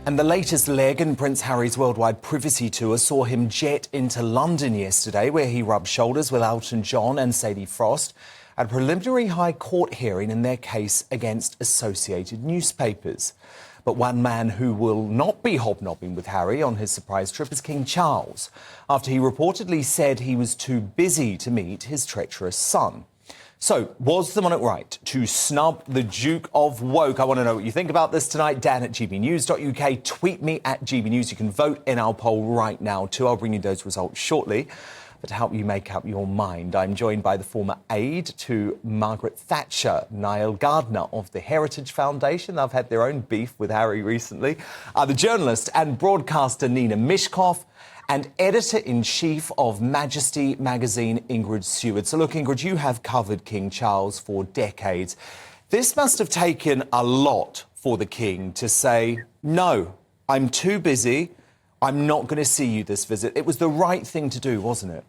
And the latest leg in Prince Harry's worldwide privacy tour saw him jet into London yesterday, where he rubbed shoulders with Elton John and Sadie Frost at a preliminary High Court hearing in their case against Associated Newspapers. But one man who will not be hobnobbing with Harry on his surprise trip is King Charles, after he reportedly said he was too busy to meet his treacherous son. So, was the monarch right to snub the Duke of Woke? I want to know what you think about this tonight. Dan at gbnews.uk. Tweet me at GBNews. You can vote in our poll right now too. I'll bring you those results shortly. But to help you make up your mind, I'm joined by the former aide to Margaret Thatcher, Nile Gardiner of the Heritage Foundation. They've had their own beef with Harry recently. The journalist and broadcaster Nina Myskow, and editor-in-chief of Majesty magazine, Ingrid Seward. So look, Ingrid, you have covered King Charles for decades. This must have taken a lot for the King to say, no, I'm too busy, I'm not going to see you this visit. It was the right thing to do, wasn't it?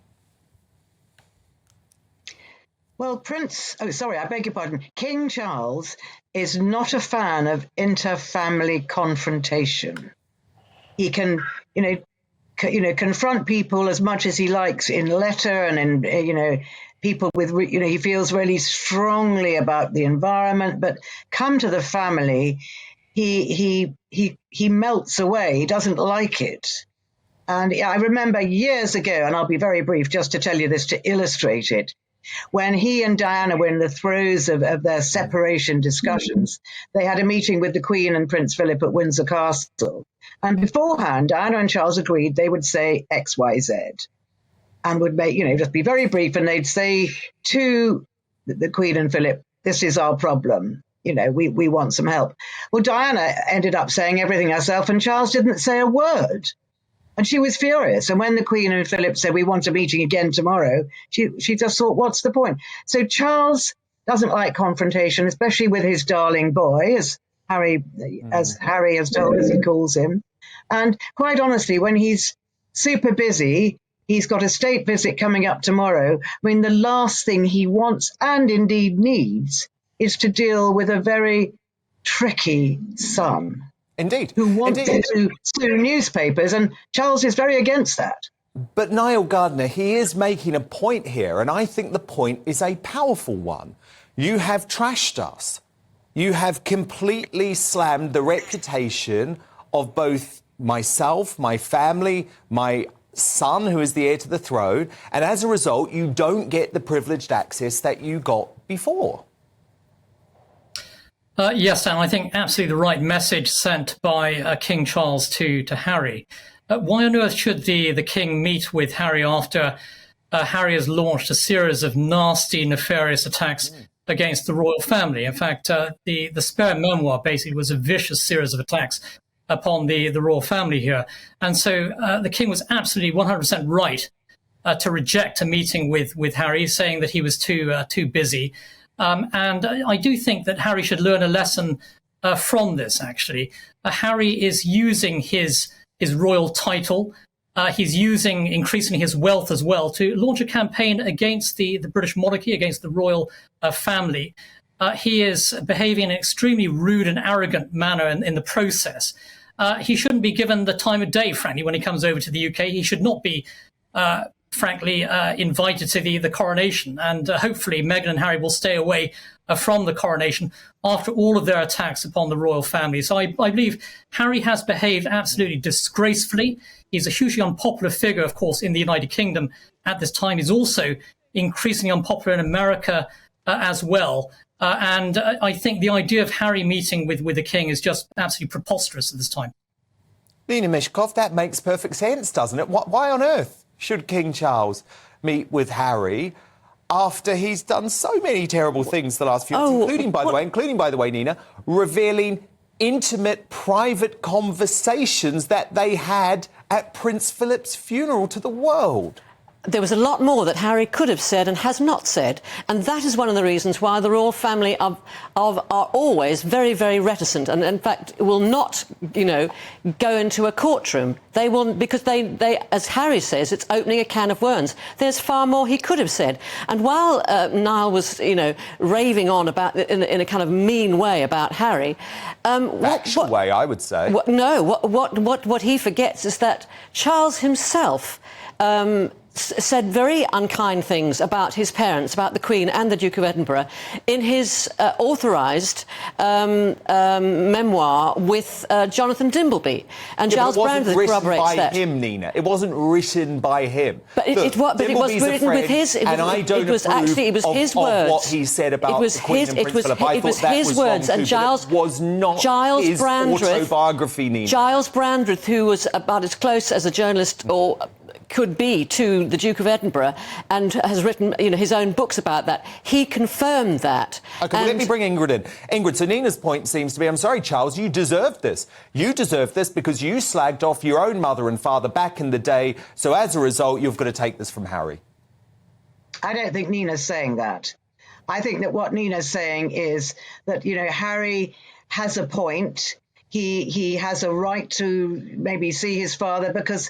Well, I beg your pardon. King Charles is not a fan of inter-family confrontation. He can, confront people as much as he likes in letter and in, people with, he feels really strongly about the environment, but come to the family, he melts away. He doesn't like it. And I remember years ago, and I'll be very brief just to tell you this to illustrate it, when he and Diana were in the throes of their separation discussions, they had a meeting with the Queen and Prince Philip at Windsor Castle. And beforehand, Diana and Charles agreed they would say X, Y, Z, and would make, just be very brief. And they'd say to the Queen and Philip, this is our problem. We want some help. Well, Diana ended up saying everything herself, and Charles didn't say a word. And she was furious. And when the Queen and Philip said, we want a meeting again tomorrow, she just thought, what's the point? So Charles doesn't like confrontation, especially with his darling boy, as Harry has told us he calls him. And quite honestly, when he's super busy, he's got a state visit coming up tomorrow. I mean, the last thing he wants and indeed needs is to deal with a very tricky son. Indeed. Who wants to sue newspapers, and Charles is very against that. But Nile Gardiner, he is making a point here, and I think the point is a powerful one. You have trashed us. You have completely slammed the reputation of both myself, my family, my son, who is the heir to the throne, and as a result, you don't get the privileged access that you got before. Yes, and I think absolutely the right message sent by King Charles to Harry. Why on earth should the King meet with Harry after Harry has launched a series of nasty, nefarious attacks against the royal family? In fact, the spare memoir basically was a vicious series of attacks upon the royal family here. And so the King was absolutely 100% right to reject a meeting with Harry, saying that he was too busy. And I do think that Harry should learn a lesson from this, actually. Harry is using his royal title. He's using increasingly his wealth as well to launch a campaign against the British monarchy, against the royal family. He is behaving in an extremely rude and arrogant manner in the process. He shouldn't be given the time of day, frankly, when he comes over to the UK. He should not be invited to the coronation, and hopefully Meghan and Harry will stay away from the coronation after all of their attacks upon the royal family. So I believe Harry has behaved absolutely disgracefully. He's a hugely unpopular figure, of course, in the United Kingdom at this time. He's also increasingly unpopular in America as well. And I think the idea of Harry meeting with the King is just absolutely preposterous at this time. Nina Myskow, that makes perfect sense, doesn't it? Why on earth should King Charles meet with Harry after he's done so many terrible things the last few months, including, by the way, Nina, revealing intimate, private conversations that they had at Prince Philip's funeral to the world? there was a lot more that Harry could have said and has not said, and that is one of the reasons why the royal family are always very, very reticent, and in fact will not, go into a courtroom. They will, because they, as Harry says, it's opening a can of worms. There's far more he could have said. And while Niall was, raving on about in a kind of mean way about Harry, actual way, I would say. What he forgets is that Charles himself said very unkind things about his parents, about the Queen and the Duke of Edinburgh, in his authorised memoir with Jonathan Dimbleby. And Giles Brandreth corroborates that. It wasn't written by him, Nina. It wasn't written by him. But it was written with his... And I don't approve it was his words. Of what he said about the Queen and Prince Philip. I thought that was words, wrong and too, but it was not his autobiography, Nina. Giles Brandreth, who was about as close as a journalist or could be to the Duke of Edinburgh, and has written, his own books about that. He confirmed that. OK, well, let me bring Ingrid in. Ingrid, so Nina's point seems to be, I'm sorry, Charles, you deserved this. You deserved this because you slagged off your own mother and father back in the day, so as a result, you've got to take this from Harry. I don't think Nina's saying that. I think that what Nina's saying is that, Harry has a point. He has a right to maybe see his father because...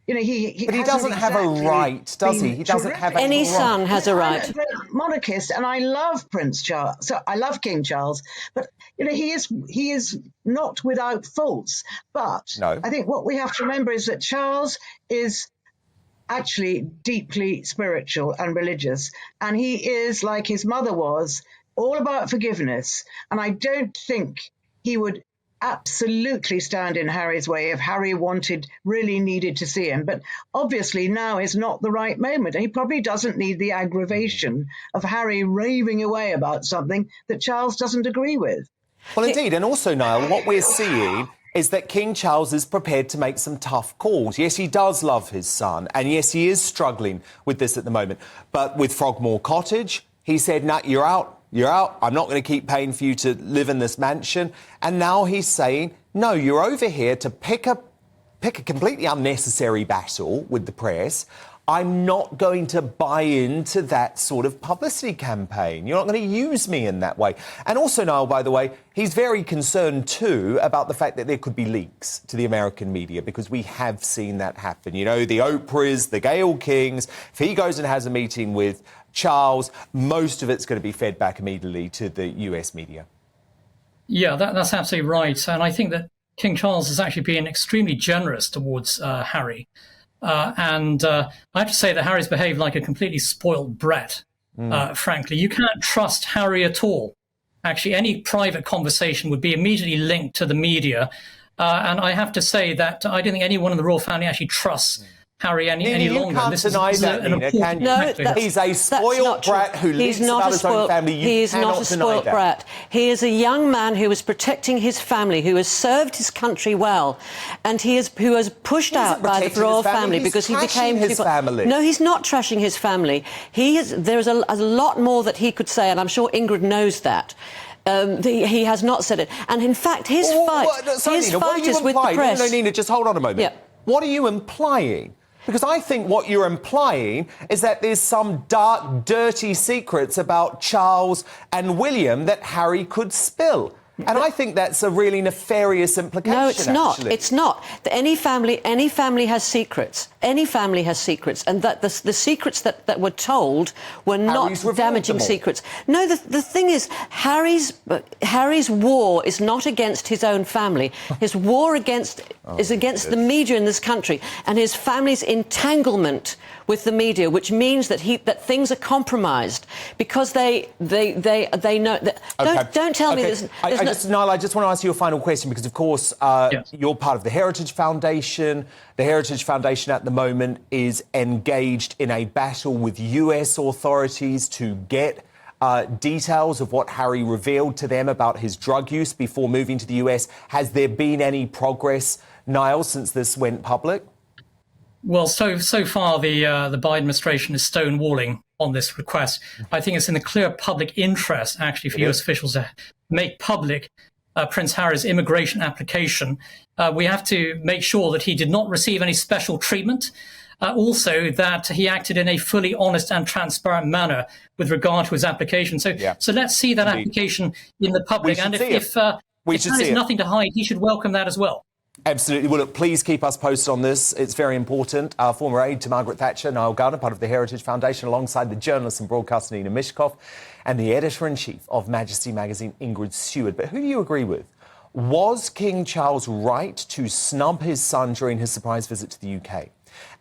But he doesn't have a right, does he? He doesn't have any son has a right. I'm a monarchist, and I love Prince Charles. So I love King Charles, but he is not without faults. But no. I think what we have to remember is that Charles is actually deeply spiritual and religious, and he is, like his mother was, all about forgiveness. And I don't think he would absolutely stand in Harry's way if Harry really needed to see him. But obviously now is not the right moment. And he probably doesn't need the aggravation of Harry raving away about something that Charles doesn't agree with. Well, indeed. And also, Niall, what we're seeing is that King Charles is prepared to make some tough calls. Yes, he does love his son. And yes, he is struggling with this at the moment. But with Frogmore Cottage, he said, "No, you're out. You're out. I'm not going to keep paying for you to live in this mansion." And now he's saying, no, you're over here to pick a completely unnecessary battle with the press. I'm not going to buy into that sort of publicity campaign. You're not going to use me in that way. And also, Niall, by the way, he's very concerned too about the fact that there could be leaks to the American media, because we have seen that happen. The Oprahs, the Gayle Kings. If he goes and has a meeting with Charles, most of it's going to be fed back immediately to the US media. Yeah, that's absolutely right. And I think that King Charles has actually been extremely generous towards Harry. And I have to say that Harry's behaved like a completely spoiled brat, frankly. You can't trust Harry at all. Actually, any private conversation would be immediately linked to the media. And I have to say that I don't think anyone in the royal family actually trusts Harry any longer. You can't deny that, Nina, can you? No, he's a spoiled brat who leaks about his own family. He is not a spoiled brat. He is a young man who is protecting his family, who has served his country well, and who was pushed out by the royal family because he became his family. No, he's not trashing his family. There's a lot more that he could say, and I'm sure Ingrid knows that. He has not said it. And in fact, his fight is with the press. No, Nina, just hold on a moment. Yeah. What are you implying? Because I think what you're implying is that there's some dark, dirty secrets about Charles and William that Harry could spill. And I think that's a really nefarious implication. No, it's not. Actually. It's not. Any family has secrets. Any family has secrets, and that the secrets that were told were not damaging secrets. No, the thing is, Harry's war is not against his own family. His war is against the media in this country, and his family's entanglement with the media, which means that things are compromised because they know that. Okay. Don't tell me Niall, I just want to ask you a final question because, of course, yes. You're part of the Heritage Foundation. The Heritage Foundation at the moment is engaged in a battle with US authorities to get details of what Harry revealed to them about his drug use before moving to the US. Has there been any progress, Niall, since this went public? Well, so far the Biden administration is stonewalling on this request. I think it's in the clear public interest, actually, for US officials to make public Prince Harry's immigration application. We have to make sure that he did not receive any special treatment. Also, that he acted in a fully honest and transparent manner with regard to his application. So let's see that application in the public. And if Harry's nothing to hide, he should welcome that as well. Absolutely. Well, look, please keep us posted on this. It's very important. Our former aide to Margaret Thatcher, Nile Gardiner, part of the Heritage Foundation, alongside the journalist and broadcaster Nina Myskow and the editor-in-chief of Majesty magazine, Ingrid Seward. But who do you agree with? Was King Charles right to snub his son during his surprise visit to the UK?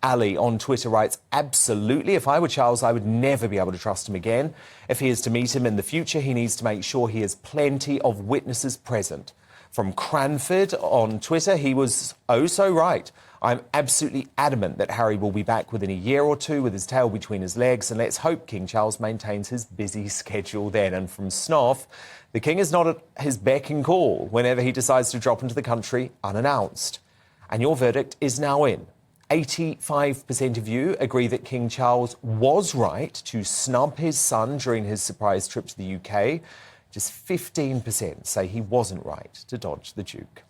Ali on Twitter writes, absolutely. If I were Charles, I would never be able to trust him again. If he is to meet him in the future, he needs to make sure he has plenty of witnesses present. From Cranford on Twitter, he was oh so right. I'm absolutely adamant that Harry will be back within a year or two with his tail between his legs, and let's hope King Charles maintains his busy schedule then. And from Snoff, the King is not at his beck and call whenever he decides to drop into the country unannounced. And your verdict is now in. 85% of you agree that King Charles was right to snub his son during his surprise trip to the UK. Just 15% say he wasn't right to dodge the Duke.